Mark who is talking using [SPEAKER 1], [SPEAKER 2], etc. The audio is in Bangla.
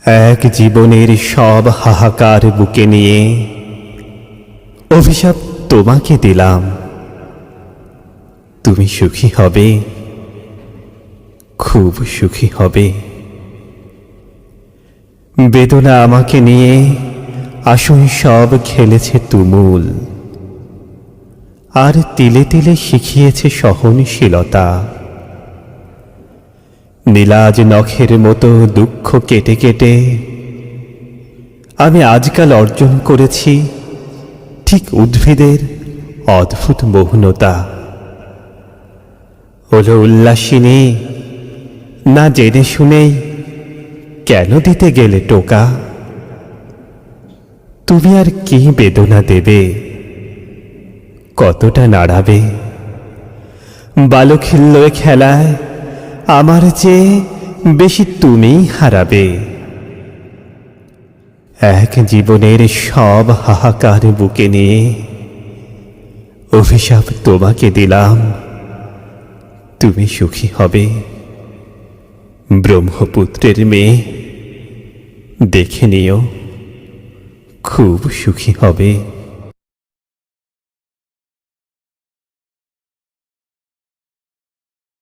[SPEAKER 1] এক জীবনের সব হাহাকার বুকে নিয়ে অভিশাপ তোমাকে দিলাম। তুমি সুখী হবে, খুব সুখী হবে। বেদনা আমাকে নিয়ে আসন সব খেলেছে তুমুল, আর তিলে তিলে শিখিয়েছে সহনশীলতা। নীলাজ নখের মতো দুঃখ কেটে কেটে আমি আজকাল অর্জন করেছি ঠিক উদ্ভিদের অদ্ভুত মোহনতা। হলো উল্লাসিনী, না জেনে শুনেই কেন দিতে গেলে টোকা? তুমি আর কি বেদনা দেবে, কতটা নাড়াবে? বালখিল্যে খেলায় আমার চেয়ে বেশি তুমিই হারাবে। এক জীবনের সব হাহাকার বুকে নিয়ে অভিশাপ তোমাকে দিলাম। তুমি সুখী হবে, ব্রহ্মপুত্রের মেয়ে, দেখে নিও খুব সুখী হবে।